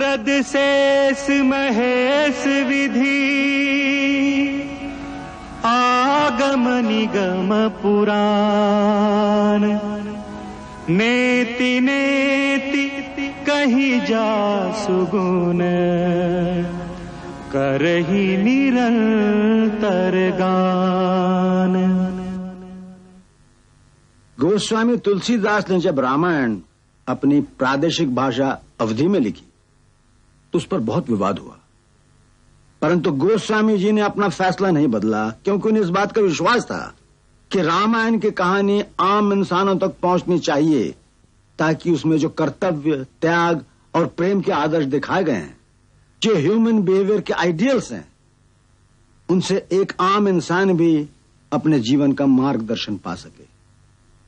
नारद शेष महेश विधि आगम निगम पुराण नेति नेति कही जा सुगुण करहि निरंतर गान। गोस्वामी तुलसीदास ने जब रामायण अपनी प्रादेशिक भाषा अवधी में लिखी तो उस पर बहुत विवाद हुआ, परंतु गोस्वामी जी ने अपना फैसला नहीं बदला, क्योंकि उन्हें इस बात का विश्वास था कि रामायण की कहानी आम इंसानों तक पहुंचनी चाहिए, ताकि उसमें जो कर्तव्य, त्याग और प्रेम के आदर्श दिखाए गए हैं, जो ह्यूमन बिहेवियर के आइडियल्स हैं, उनसे एक आम इंसान भी अपने जीवन का मार्गदर्शन पा सके,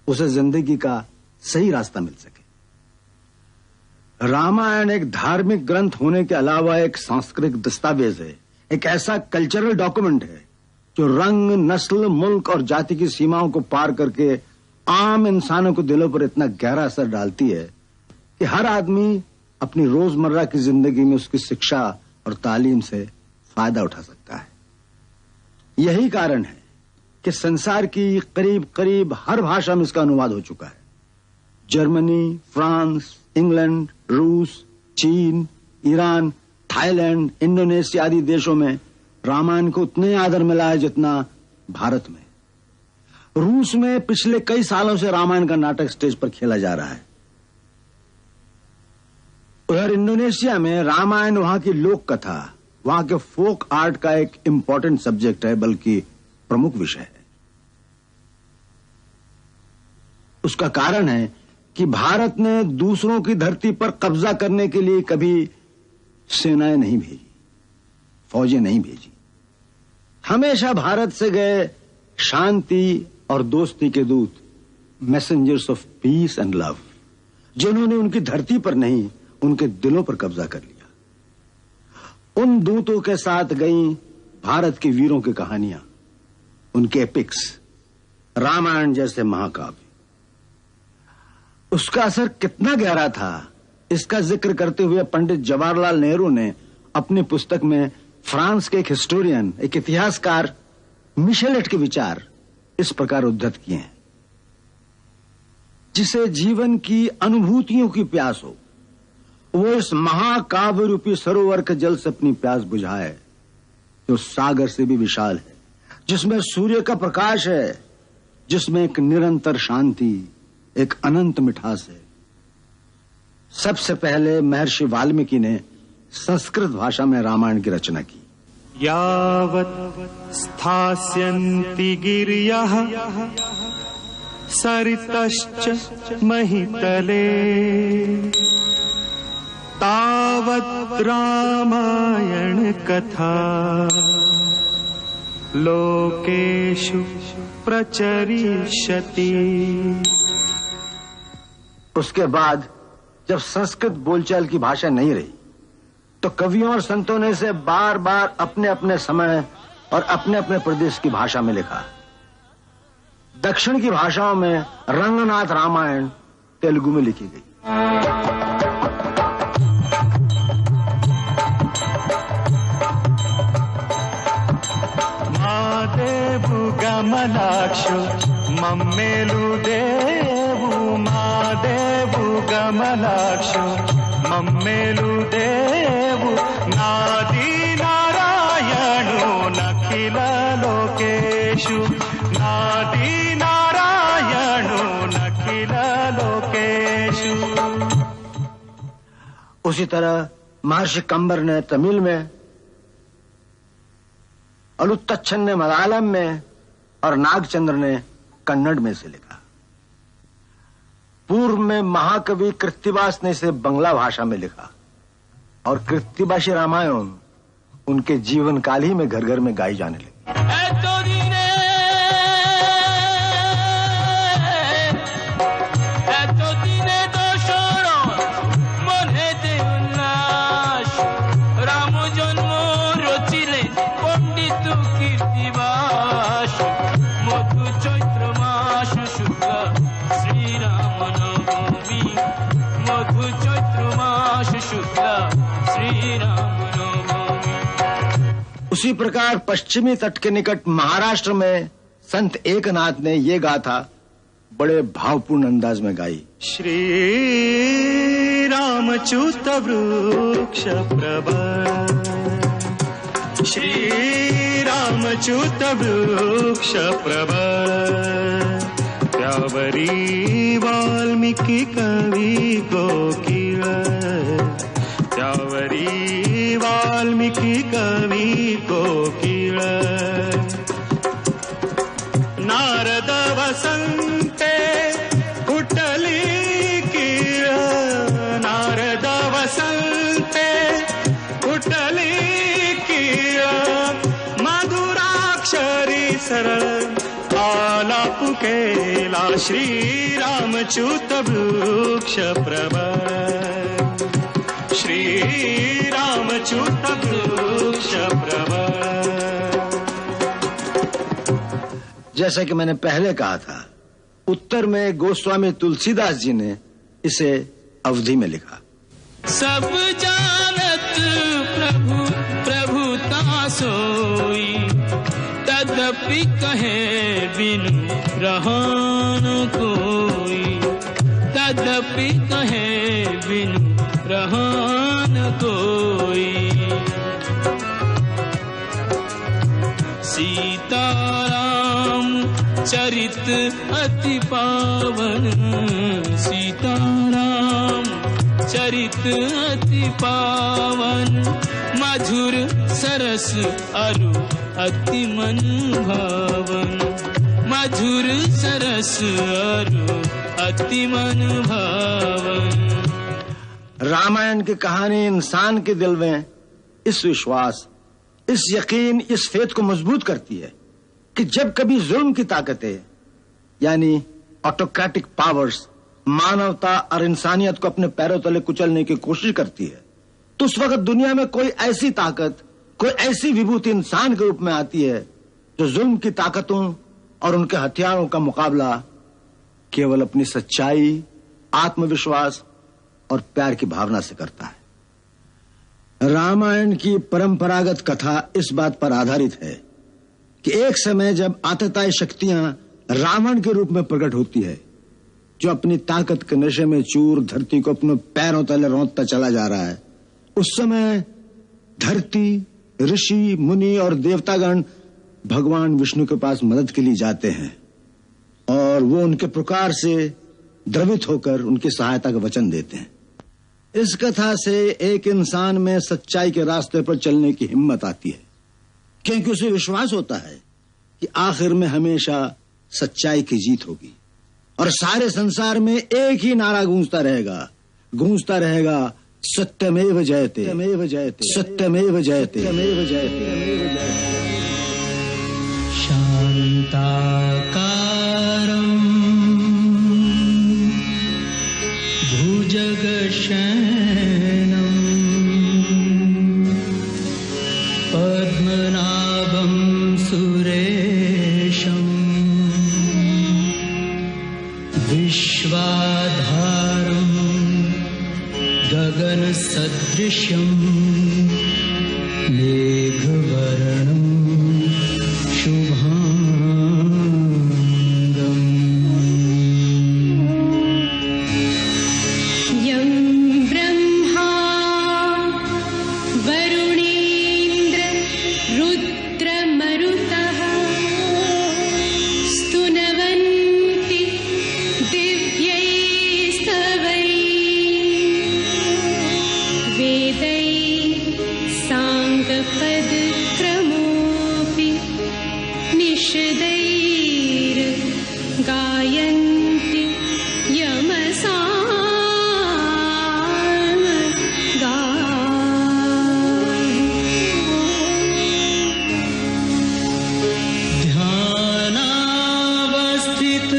उसे जिंदगी का सही रास्ता मिल सके। रामायण एक धार्मिक ग्रंथ होने के अलावा एक सांस्कृतिक दस्तावेज है, एक ऐसा कल्चरल डॉक्यूमेंट है जो रंग, नस्ल, मुल्क और जाति की सीमाओं को पार करके आम इंसानों के दिलों पर इतना गहरा असर डालती है कि हर आदमी अपनी रोजमर्रा की जिंदगी में उसकी शिक्षा और तालीम से फायदा उठा सकता है। यही कारण है कि संसार की करीब करीब हर भाषा में इसका अनुवाद हो चुका है। जर्मनी, फ्रांस, इंग्लैंड, रूस, चीन, ईरान, थाईलैंड, इंडोनेशिया आदि देशों में रामायण को उतने आदर मिला है जितना भारत में। रूस में पिछले कई सालों से रामायण का नाटक स्टेज पर खेला जा रहा है। उधर इंडोनेशिया में रामायण वहां की लोक कथा, वहां के फोक आर्ट का एक इंपॉर्टेंट सब्जेक्ट है, बल्कि प्रमुख विषय है। उसका कारण है कि भारत ने दूसरों की धरती पर कब्जा करने के लिए कभी सेनाएं नहीं भेजी, फौजें नहीं भेजी। हमेशा भारत से गए शांति और दोस्ती के दूत, messengers of peace and love, जिन्होंने उनकी धरती पर नहीं, उनके दिलों पर कब्जा कर लिया। उन दूतों के साथ गई भारत के वीरों की कहानियां, उनके एपिक्स, रामायण जैसे महाकाव्य। उसका असर कितना गहरा था, इसका जिक्र करते हुए पंडित जवाहरलाल नेहरू ने अपनी पुस्तक में फ्रांस के एक हिस्टोरियन, एक इतिहासकार मिशेलेट के विचार इस प्रकार उद्धृत किए हैं। जिसे जीवन की अनुभूतियों की प्यास हो, वो इस महाकाव्य रूपी सरोवर के जल से अपनी प्यास बुझाए, जो सागर से भी विशाल है, जिसमें सूर्य का प्रकाश है, जिसमें एक निरंतर शांति, एक अनंत मिठास है। सबसे पहले महर्षि वाल्मीकि ने संस्कृत भाषा में रामायण की रचना की। यावत् स्थास्यन्ति गिर्यः सरितश्च महितले तावत् रामायण कथा लोकेषु प्रचरिष्यति। उसके बाद जब संस्कृत बोलचाल की भाषा नहीं रही, तो कवियों और संतों ने इसे बार बार अपने अपने समय और अपने अपने प्रदेश की भाषा में लिखा। दक्षिण की भाषाओं में रंगनाथ रामायण तेलुगु में लिखी गई। मादेवु गमलाक्षो मम्मेलु देवु, मादेवु गमलाक्षो मम्मेलु देवु, नादी नारायणो नखिल लोकेषु, नादी नारायणो नखिल लोकेषु। उसी तरह महर्षि कंबर ने तमिल में, अलुत्तच्छन ने मलयालम में और नागचंद्र ने कन्नड़ में से लिखा। पूर्व में महाकवि कृत्तिवास ने इसे बंगला भाषा में लिखा और कृत्तिवासी रामायण उनके जीवन काल ही में घर घर में गाई जाने लगी। श्री राम नवमी। उसी प्रकार पश्चिमी तट के निकट महाराष्ट्र में संत एकनाथ ने ये गाथा बड़े भावपूर्ण अंदाज में गाई। श्री रामच्युत वृक्ष प्रभा, श्री रामच्युत वृक्ष प्रभा, त्यावरी वाल्मीकि कवि कोकिल, त्यावरी वाल्मीकि कवि कोकिल, नारद वसंते कुटली कीळ, नारद वसंते कुटली कीळ, मधुराक्षरी सरळ आलाप केला, श्री रामच्युत वृक्ष प्रभा, श्री रामच्युत वृक्ष प्रभा। जैसा कि मैंने पहले कहा था, उत्तर में गोस्वामी तुलसीदास जी ने इसे अवधि में लिखा। सब जानत प्रभु प्रभुता सोई, तदपि कहे बिनु रहन कोई, तदपि कहे बिनु रहन कोई। सीताराम चरित अति पावन, सीताराम चरित अति पावन, मधुर सरस अरु अति मन भावन, मधुर सरस अरु अति मन भावन। रामायण की कहानी इंसान के दिल में इस विश्वास, इस यकीन, इस फेथ को मजबूत करती है कि जब कभी जुल्म की ताकतें यानी ऑटोक्रेटिक पावर्स मानवता और इंसानियत को अपने पैरों तले कुचलने की कोशिश करती है, तो उस वक्त दुनिया में कोई ऐसी ताकत, कोई ऐसी विभूति इंसान के रूप में आती है जो जुल्म की ताकतों और उनके हथियारों का मुकाबला केवल अपनी सच्चाई, आत्मविश्वास और प्यार की भावना से करता है। रामायण की परंपरागत कथा इस बात पर आधारित है कि एक समय जब आतताई शक्तियां रावण के रूप में प्रकट होती है, जो अपनी ताकत के नशे में चूर धरती को अपने पैरों तले रौंदता चला जा रहा है, उस समय धरती, ऋषि, मुनि और देवतागण भगवान विष्णु के पास मदद के लिए जाते हैं और वो उनके पुकार से द्रवित होकर उनकी सहायता का वचन देते हैं। इस कथा से एक इंसान में सच्चाई के रास्ते पर चलने की हिम्मत आती है, क्योंकि उसे विश्वास होता है कि आखिर में हमेशा सच्चाई की जीत होगी और सारे संसार में एक ही नारा गूंजता रहेगा, सत्यमेव जयते, सत्यमेव जयते, सत्यमेव जयते, सत्यमेव जयते। शांताकारं भुजगशयनं पद्मनाभं सुरेशं विश्वाधारं गगनसदृशं मेघवर्णं शुभांगम्। यं ब्रह्मा वरुणेन्द्र रुद्रमरुतः स्तुनवन्ति दिव्यैस्तवैः, वेदैः साङ्गपदक्रमोऽपि निषदैर्गायन्ति ध्यानावस्थित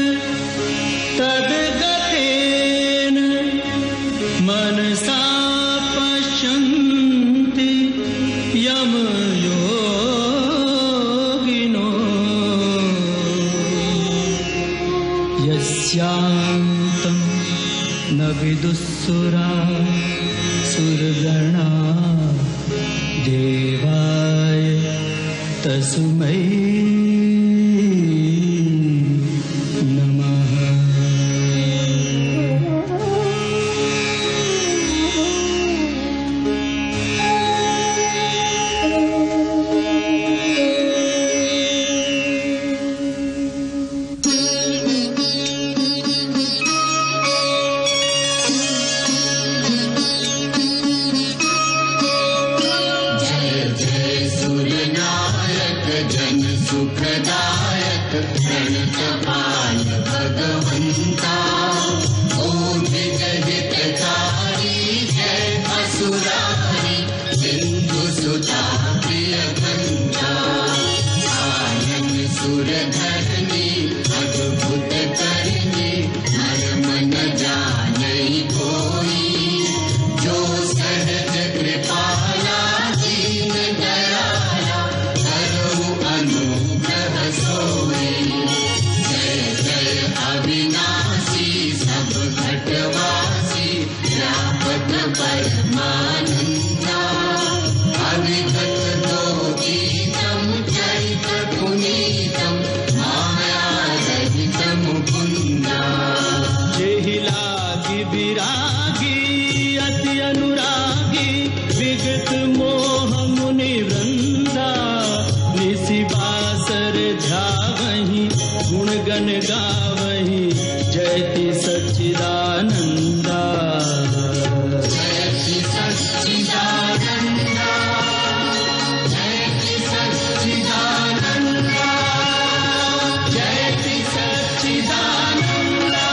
तद्गतेन मनसा पश्यन्ति यमयोगिनो, यस्यान्तं न विदुःसुरा सुरगणा। सुरारी सिंधु सुता प्रिय गंगा आनंद सुर धरनी अद्भुत करनी मर्म न जाने कोई जो सहज कृपाला दीन दयाला करो अनुग्रह सोई जय जय अविनाशी सब घटवासी व्यापक परमानंदा अविगत दोगीतम चरित पुनीतम मायारहित मुकुंदा जेहि लागी विरागी अति अनुरागी विगत मोह मुनि वृंदा निसि बासर ध्यावहि गुण गण गावहि जयति सच्चिदानंदा जयति सच्चिदानंदा जयति सच्चिदानंदा जयति सच्चिदानंदा।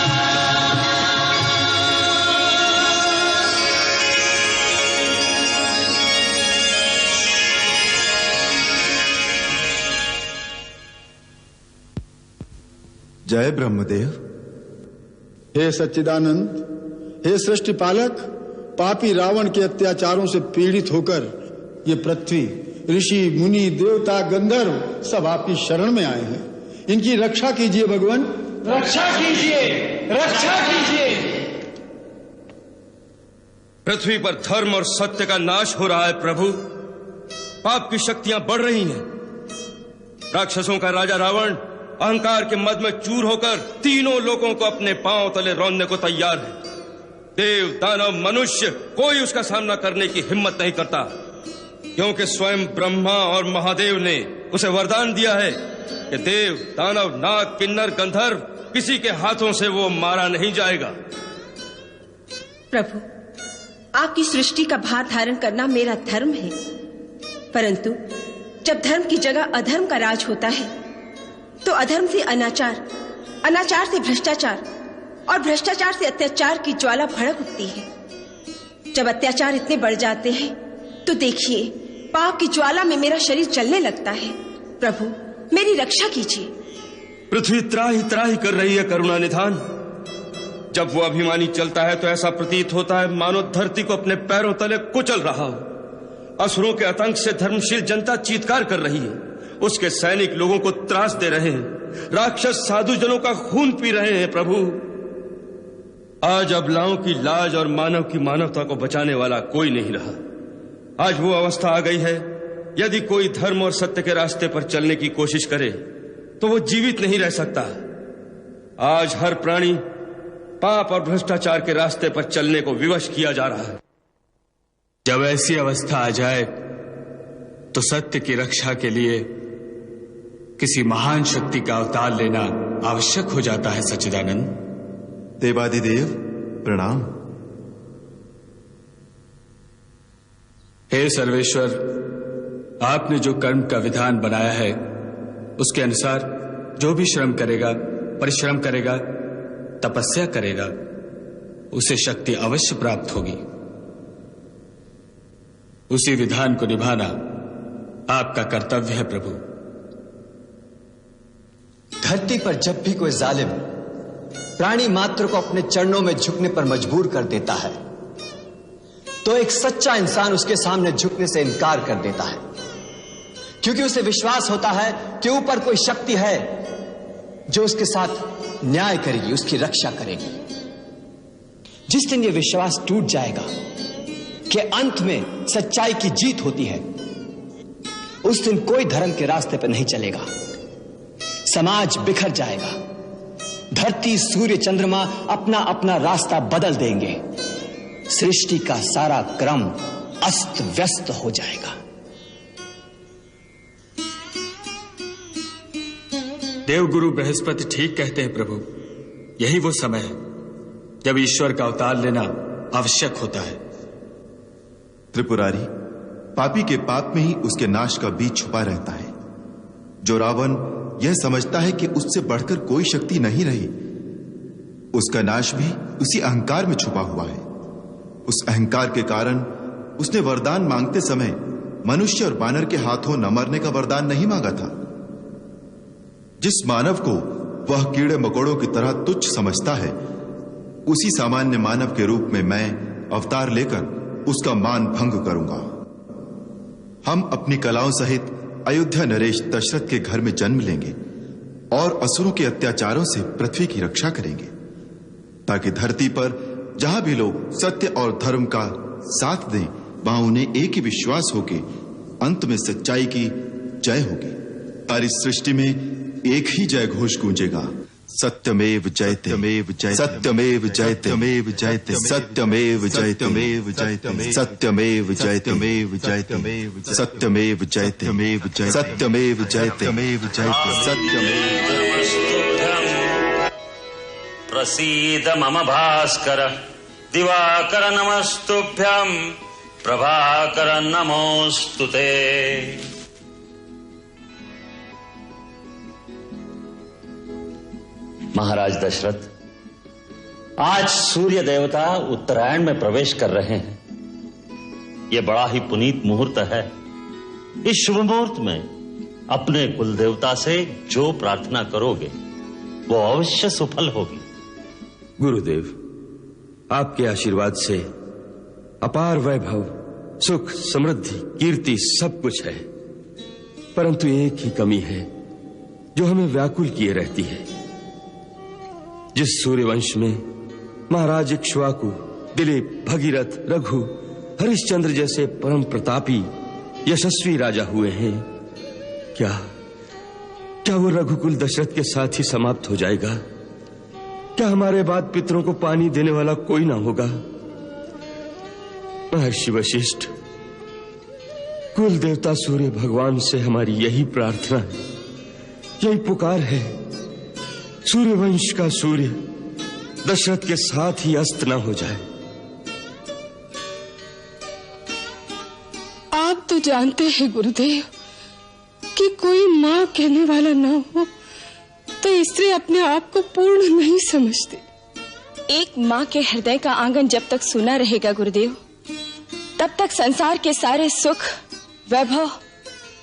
जय ब्रह्मदेव। हे सच्चिदानंद, हे सृष्टि पालक, पापी रावण के अत्याचारों से पीड़ित होकर ये पृथ्वी, ऋषि, मुनि, देवता, गंधर्व सब आपकी शरण में आए हैं। इनकी रक्षा कीजिए भगवान, रक्षा कीजिए, रक्षा कीजिए। पृथ्वी पर धर्म और सत्य का नाश हो रहा है प्रभु। पाप की शक्तियां बढ़ रही हैं। राक्षसों का राजा रावण अहंकार के मद में चूर होकर तीनों लोगों को अपने पांव तले रौंदने को तैयार है। देव, दानव, मनुष्य कोई उसका सामना करने की हिम्मत नहीं करता, क्योंकि स्वयं ब्रह्मा और महादेव ने उसे वरदान दिया है कि देव, दानव, नाग, किन्नर, गंधर्व किसी के हाथों से वो मारा नहीं जाएगा। प्रभु, आपकी सृष्टि का भार धारण करना मेरा धर्म है, परंतु जब धर्म की जगह अधर्म का राज होता है तो अधर्म से अनाचार, अनाचार से भ्रष्टाचार और भ्रष्टाचार से अत्याचार की ज्वाला भड़क उठती है। जब अत्याचार इतने बढ़ जाते हैं तो देखिए, पाप की ज्वाला में मेरा शरीर जलने लगता है। प्रभु, मेरी रक्षा कीजिए। पृथ्वी त्राही त्राही कर रही है करुणा निधान। जब वो अभिमानी चलता है तो ऐसा प्रतीत होता है मानो धरती को अपने पैरों तले कुचल रहा हो। असुरों के आतंक से धर्मशील जनता चीत्कार कर रही है। उसके सैनिक लोगों को त्रास दे रहे हैं। राक्षस साधुजनों का खून पी रहे हैं। प्रभु, आज अबलाओं की लाज और मानव की मानवता को बचाने वाला कोई नहीं रहा। आज वो अवस्था आ गई है, यदि कोई धर्म और सत्य के रास्ते पर चलने की कोशिश करे तो वो जीवित नहीं रह सकता। आज हर प्राणी पाप और भ्रष्टाचार के रास्ते पर चलने को विवश किया जा रहा है। जब ऐसी अवस्था आ जाए तो सत्य की रक्षा के लिए किसी महान शक्ति का अवतार लेना आवश्यक हो जाता है। सच्चिदानंद। देवादिदेव प्रणाम। हे सर्वेश्वर, आपने जो कर्म का विधान बनाया है उसके अनुसार जो भी श्रम करेगा, परिश्रम करेगा, तपस्या करेगा, उसे शक्ति अवश्य प्राप्त होगी। उसी विधान को निभाना आपका कर्तव्य है प्रभु। धरती पर जब भी कोई जालिम प्राणी मात्र को अपने चरणों में झुकने पर मजबूर कर देता है तो एक सच्चा इंसान उसके सामने झुकने से इनकार कर देता है, क्योंकि उसे विश्वास होता है कि ऊपर कोई शक्ति है जो उसके साथ न्याय करेगी, उसकी रक्षा करेगी। जिस दिन यह विश्वास टूट जाएगा कि अंत में सच्चाई की जीत होती है, उस दिन कोई धर्म के रास्ते पर नहीं चलेगा। समाज बिखर जाएगा, धरती, सूर्य, चंद्रमा अपना अपना रास्ता बदल देंगे, सृष्टि का सारा क्रम अस्त व्यस्त हो जाएगा। देवगुरु बृहस्पति ठीक कहते हैं प्रभु। यही वो समय है जब ईश्वर का अवतार लेना आवश्यक होता है। त्रिपुरारी, पापी के पाप में ही उसके नाश का बीज छुपा रहता है। जो रावण यह समझता है कि उससे बढ़कर कोई शक्ति नहीं रही, उसका नाश भी उसी अहंकार में छुपा हुआ है। उस अहंकार के कारण उसने वरदान मांगते समय मनुष्य और बानर के हाथों न मरने का वरदान नहीं मांगा था। जिस मानव को वह कीड़े मकोड़ों की तरह तुच्छ समझता है, उसी सामान्य मानव के रूप में मैं अवतार लेकर उसका मान भंग करूंगा। हम अपनी कलाओं सहित अयोध्या नरेश दशरथ के घर में जन्म लेंगे और असुरों के अत्याचारों से पृथ्वी की रक्षा करेंगे, ताकि धरती पर जहां भी लोग सत्य और धर्म का साथ दें, वहां उन्हें एक ही विश्वास हो कि अंत में सच्चाई की जय होगी। सारी सृष्टि में एक ही जय घोष गूंजेगा, सत्यमेव जयते, सत्यमेव जयते, सत्यमेव जयते, सत्यमेव जयते, सत्यमेव जयते, सत्यमेव जयते, प्रसीद मम भास्कर दिवाकर नमस्तुभ्यं प्रभाकर नमोस्तुते। महाराज दशरथ, आज सूर्य देवता उत्तरायण में प्रवेश कर रहे हैं। यह बड़ा ही पुनीत मुहूर्त है। इस शुभ मुहूर्त में अपने कुल देवता से जो प्रार्थना करोगे वो अवश्य सफल होगी। गुरुदेव, आपके आशीर्वाद से अपार वैभव, सुख, समृद्धि, कीर्ति सब कुछ है, परंतु एक ही कमी है जो हमें व्याकुल किए रहती है। जिस सूर्यवंश में महाराज इक्ष्वाकु, दिलीप, भगीरथ, रघु, हरिश्चंद्र जैसे परम प्रतापी यशस्वी राजा हुए हैं, क्या वो रघुकुल दशरथ के साथ ही समाप्त हो जाएगा? क्या हमारे बाद पितरों को पानी देने वाला कोई ना होगा? महर्षि वशिष्ठ, कुल देवता सूर्य भगवान से हमारी यही प्रार्थना है, यही पुकार है, सूर्यवंश का सूर्य दशरथ के साथ ही अस्त न हो जाए। आप तो जानते हैं गुरुदेव कि कोई माँ कहने वाला न हो तो स्त्री अपने आप को पूर्ण नहीं समझती। एक माँ के हृदय का आंगन जब तक सुना रहेगा गुरुदेव, तब तक संसार के सारे सुख, वैभव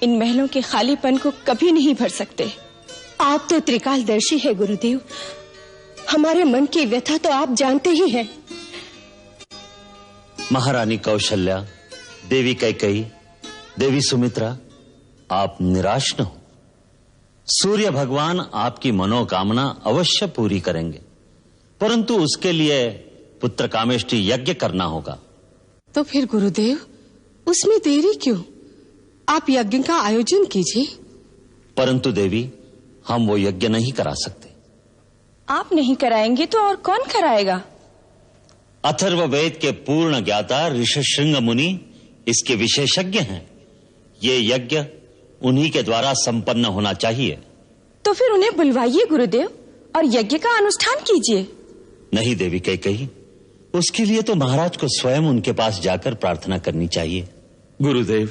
इन महलों के खालीपन को कभी नहीं भर सकते। आप तो त्रिकालदर्शी है गुरुदेव, हमारे मन की व्यथा तो आप जानते ही हैं। महारानी कौशल्या, देवी कैकेयी, देवी सुमित्रा, आप निराश न हो। सूर्य भगवान आपकी मनोकामना अवश्य पूरी करेंगे, परंतु उसके लिए पुत्र कामेष्टि यज्ञ करना होगा। तो फिर गुरुदेव, उसमें देरी क्यों? आप यज्ञ का आयोजन कीजिए। परंतु देवी, हम वो यज्ञ नहीं करा सकते। आप नहीं कराएंगे तो और कौन कराएगा? अथर्ववेद के पूर्ण ज्ञाता ऋषशृंग मुनि इसके विशेषज्ञ हैं। ये यज्ञ उन्हीं के द्वारा संपन्न होना चाहिए। तो फिर उन्हें बुलवाइए गुरुदेव और यज्ञ का अनुष्ठान कीजिए। नहीं देवी कैकेयी, उसके लिए तो महाराज को स्वयं उनके पास जाकर प्रार्थना करनी चाहिए। गुरुदेव,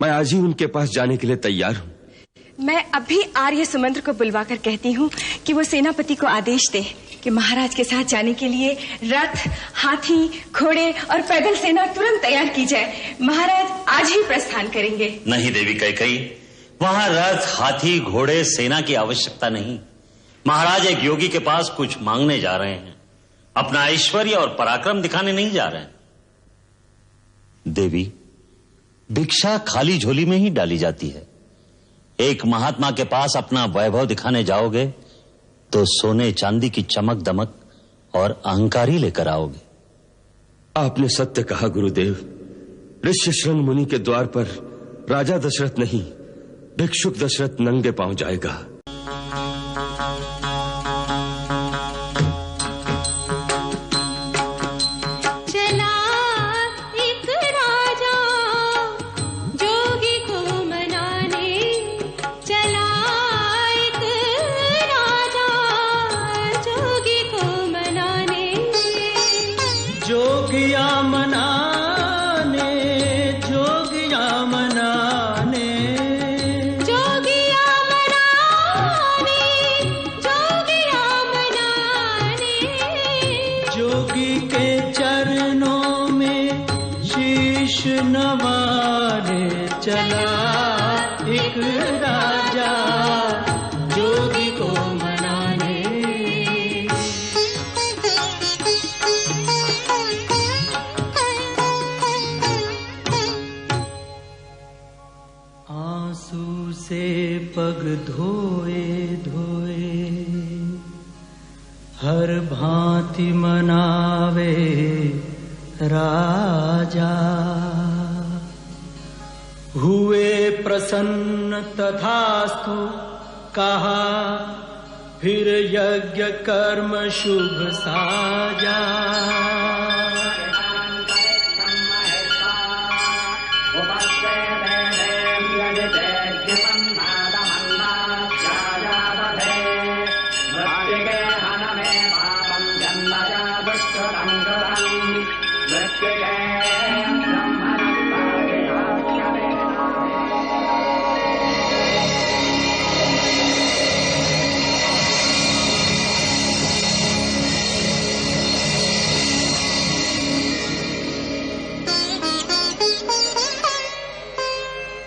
मैं आज ही उनके पास जाने के लिए तैयार हूँ। मैं अभी आर्य सुमंत्र को बुलवाकर कहती हूँ कि वो सेनापति को आदेश दे कि महाराज के साथ जाने के लिए रथ, हाथी, घोड़े और पैदल सेना तुरंत तैयार की जाए। महाराज आज ही प्रस्थान करेंगे। नहीं देवी कैकेयी, वहां रथ, हाथी, घोड़े, सेना की आवश्यकता नहीं। महाराज एक योगी के पास कुछ मांगने जा रहे हैं, अपना ऐश्वर्य और पराक्रम दिखाने नहीं जा रहे हैं। देवी, भिक्षा खाली झोली में ही डाली जाती है। एक महात्मा के पास अपना वैभव दिखाने जाओगे तो सोने चांदी की चमक दमक और अहंकार ही लेकर आओगे। आपने सत्य कहा गुरुदेव। ऋष्यशृंग मुनि के द्वार पर राजा दशरथ नहीं, भिक्षुक दशरथ नंगे पांव जाएगा। शीश नवाने चला एक राजा जोगी को मनाने। आंसू से पग धोए धोए हर भांति मनावे राजा। हुए प्रसन्न तथास्तु कहा फिर यज्ञ कर्म शुभ साजा।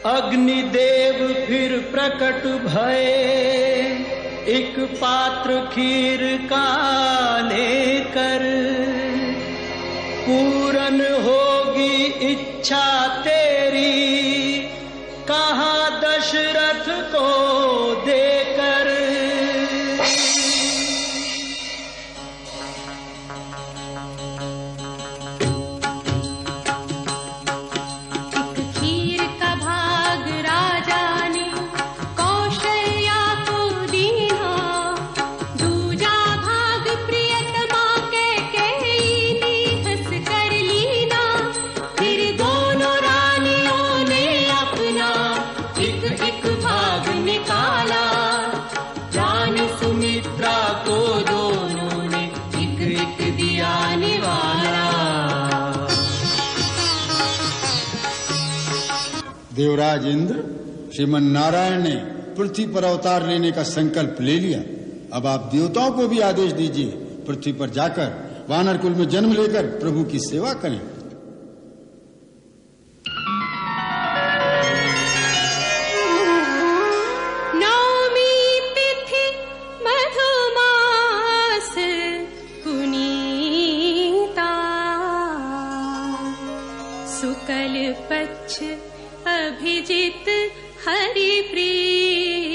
अग्निदेव फिर प्रकट भये एक पात्र खीर का लेकर। पूरन होगी इच्छा तेरी कहा दशरथ को देकर। देवराज इंद्र, श्रीमन नारायण ने पृथ्वी पर अवतार लेने का संकल्प ले लिया। अब आप देवताओं को भी आदेश दीजिए, पृथ्वी पर जाकर वानर कुल में जन्म लेकर प्रभु की सेवा करें। अभिजित हरि प्रीता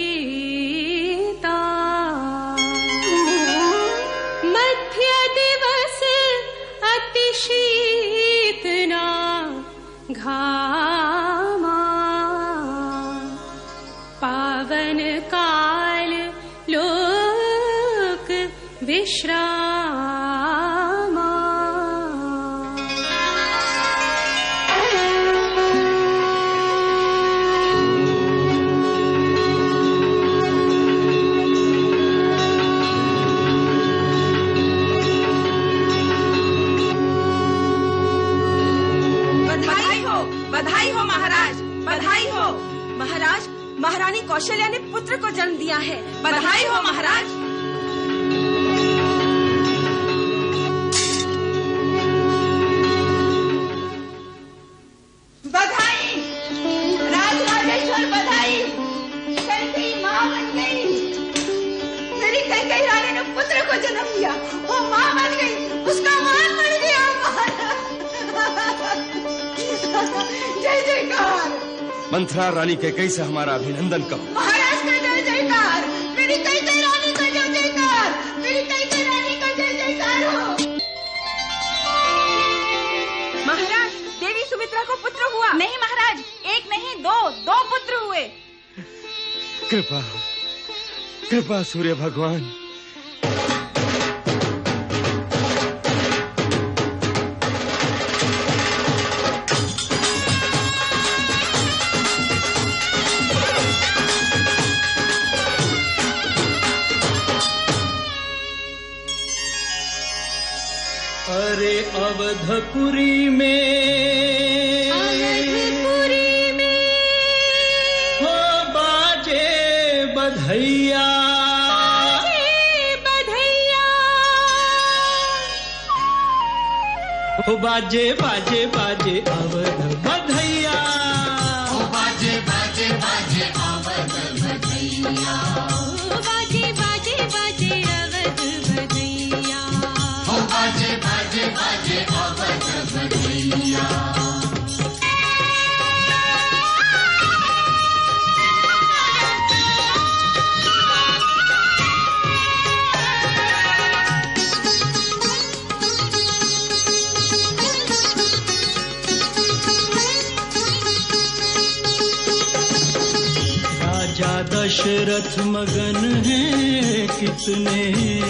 मध्य दिवस अति शीतना घामा पावन काल लोक विश्रामा। बधाई हो महाराज, बधाई हो महाराज। महारानी कौशल्या ने पुत्र को जन्म दिया है। बधाई हो महाराज। बधाई राजराजेश्वर, बधाई। कैकेयी माँ बन गई। मेरी कैकेयी रानी ने पुत्र को जन्म दिया, वो माँ बन गई, उसका मान बढ़ गया। जय जयकार। मंथरा रानी कैकेयी से हमारा अभिनंदन करो। महाराज का जय जयकार। मेरी कैकेयी रानी का जय जयकार। मेरी कैकेयी रानी का जय जयकार हो। महाराज, देवी सुमित्रा को पुत्र हुआ। नहीं महाराज, एक नहीं दो पुत्र हुए। कृपा कृपा सूर्य भगवान। अरे अवधपुरी में हो बाजे बधैया। हो बाजे बाजे बाजे अवध बधैया, हो बाजे बाजे बाजे अवध बधैया, हो बाजे बाजे बाजे अवध बधैया, हो बाजे बाजे बाजे अवध बधैया। दशरथ मगन है कितने,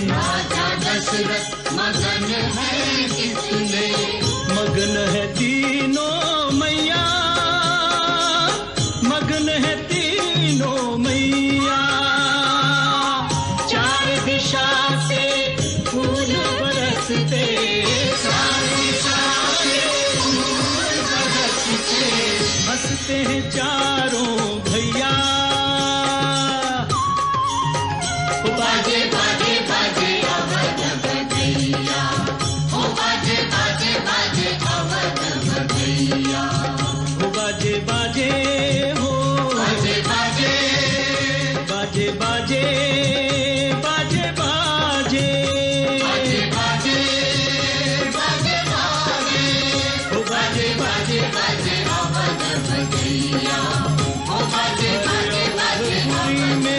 राजा दशरथ मगन है कितने, मगन है तीनों मैया, मगन है तीनों मैया, चार दिशा से फूल बरसते, चार दिशा से फूल बरसते, हंसते हैं चारों भैया, बाजे बाजे बाजे अवध बधैया, हो बाजे बाजे बाजे अवध बधैया, हो बाजे बाजे हो बाजे बाजे बाजे बाजे बाजे बाजे बाजे बाजे बाजे बाजे, हो बाजे बाजे बाजे अवध बधैया, हो बाजे बाजे बाजे अवध में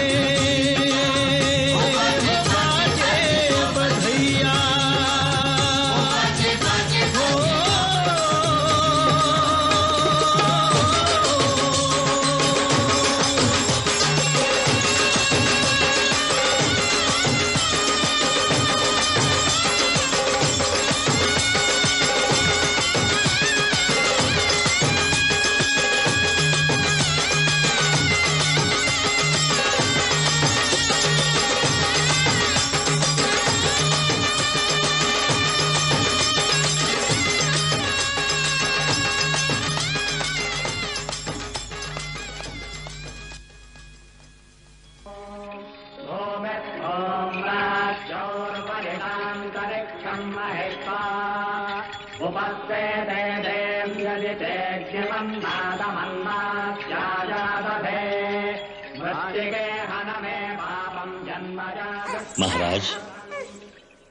महाराज,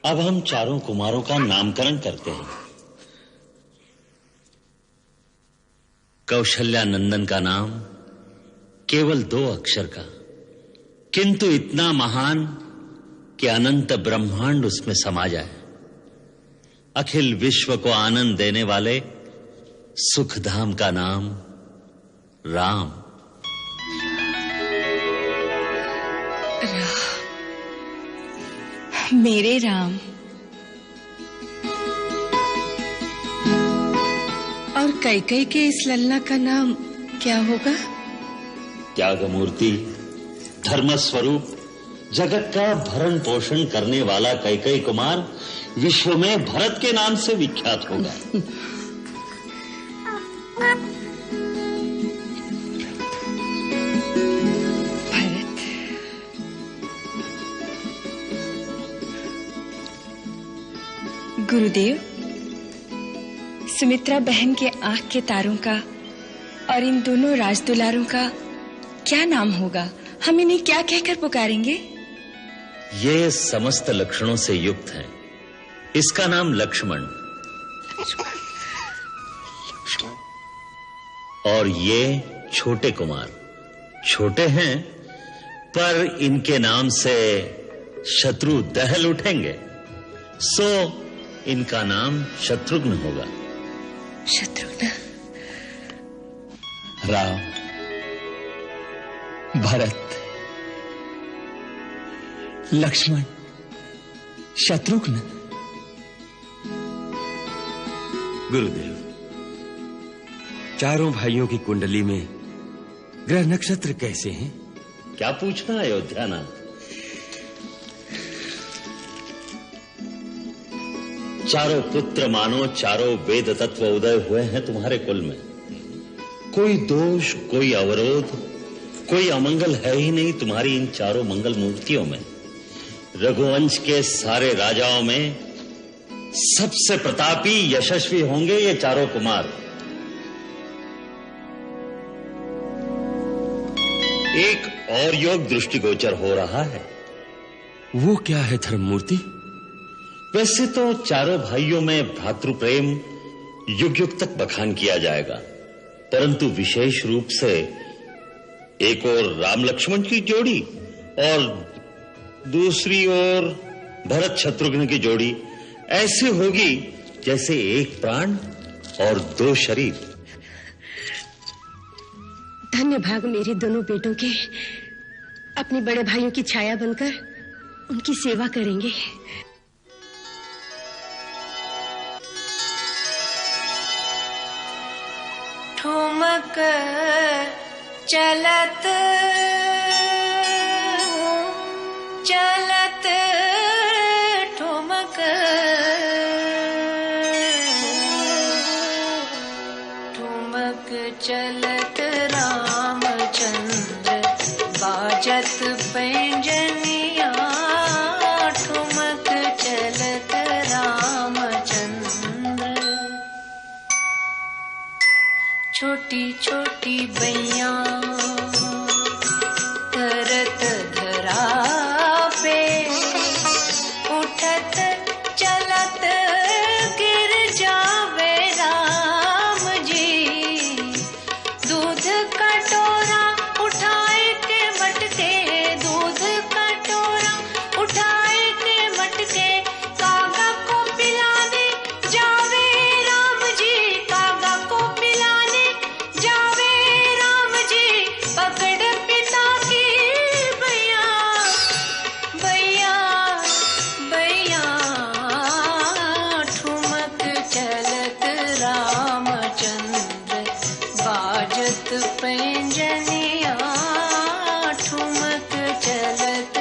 अब हम चारों कुमारों का नामकरण करते हैं। कौशल्या नंदन का नाम केवल 2 अक्षर का, किंतु इतना महान कि अनंत ब्रह्मांड उसमें समा जाए। अखिल विश्व को आनंद देने वाले सुखधाम का नाम राम। मेरे राम। और कैकई के इस लल्ला का नाम क्या होगा? त्यागमूर्ति, धर्म स्वरूप, जगत का भरण पोषण करने वाला कैकई कुमार विश्व में भरत के नाम से विख्यात होगा। गुरुदेव, सुमित्रा बहन के आंख के तारों का और इन दोनों राजदुलारों का क्या नाम होगा? हम इन्हें क्या कहकर पुकारेंगे? ये समस्त लक्षणों से युक्त है। इसका नाम लक्ष्मण और ये छोटे कुमार। छोटे हैं पर इनके नाम से शत्रु दहल उठेंगे, सो इनका नाम शत्रुघ्न होगा। शत्रुघ्न, राम, भरत, लक्ष्मण, शत्रुघ्न। गुरुदेव, चारों भाइयों की कुंडली में ग्रह नक्षत्र कैसे हैं? क्या पूछना अयोध्यानाथ? चारों पुत्र मानो चारों वेद तत्व उदय हुए हैं तुम्हारे कुल में। कोई दोष, कोई अवरोध, कोई अमंगल है ही नहीं तुम्हारी इन चारों मंगल मूर्तियों में। रघुवंश के सारे राजाओं में सबसे प्रतापी यशस्वी होंगे ये चारों कुमार। एक और योग दृष्टिगोचर हो रहा है। वो क्या है धर्ममूर्ति? वैसे तो चारों भाइयों में भ्रातृ प्रेम युग युग तक बखान किया जाएगा, परंतु विशेष रूप से एक और राम लक्ष्मण की जोड़ी और दूसरी ओर भरत शत्रुघ्न की जोड़ी ऐसी होगी जैसे एक प्राण और दो शरीर। धन्य भाग मेरे दोनों बेटों के अपने बड़े भाइयों की छाया बनकर उनकी सेवा करेंगे। ठुमक चलत चलत ठुमक ठुमक चलत रामचंद्र बाजत पैंजनिया। ठुमक चलत रामचंद्र छोटी छोटी बैया तरत धरा पे उठत चलत गिर जावे राम जी। दूध कटोरा उठाए के मटके दूध कटोरा उठाए के मटके कागा को पिलाने जावे राम जी। कागा को पिलाने जावे राम जी। पकड़ पिता की भैया भैया भैया। ठुमक चलत रामचंद्र बाजत पैंजनिया। ठुमक चलत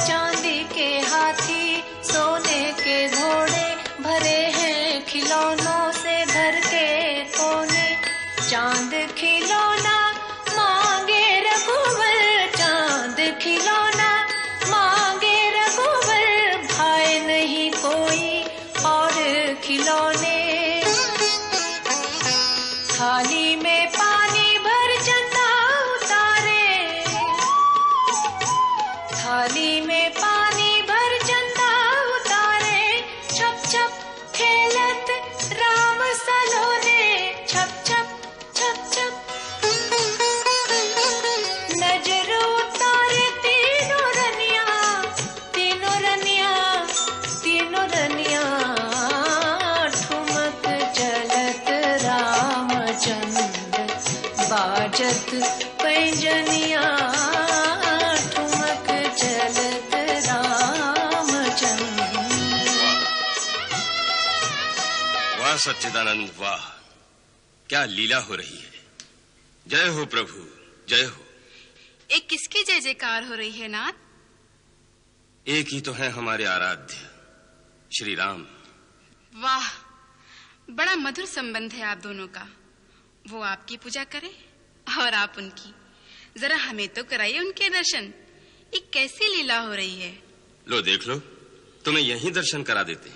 चांदी के हाथी सोने के घोड़े भरे हैं खिलौनों से घर के कोने। चांद खिलौना मांगे रघुवर चांद खिलौना मांगे रघुवर। भाई नहीं कोई और खिलौने। थाली में पानी भर चंदा उतारे थाली में पानी भर चंदा उतारे। छप छप खेलत राम सलोने। छप छप छप छप नजर उतारे तीनों रनिया तीनों रनिया तीनों रनिया। ठुमक चलत रामचंद्र बाजत पैंजनिया। ठुमक चलत रामचंद्र। वाह सच्चिदानंद वाह, क्या लीला हो रही है। जय हो प्रभु जय हो। एक किसकी जय जयकार हो रही है नाथ? एक ही तो है हमारे आराध्य श्री राम। वाह, बड़ा मधुर संबंध है आप दोनों का। वो आपकी पूजा करे और आप उनकी। जरा हमें तो कराइए उनके दर्शन। ये कैसी लीला हो रही है। लो देख लो, तुम्हें यहीं दर्शन करा देते।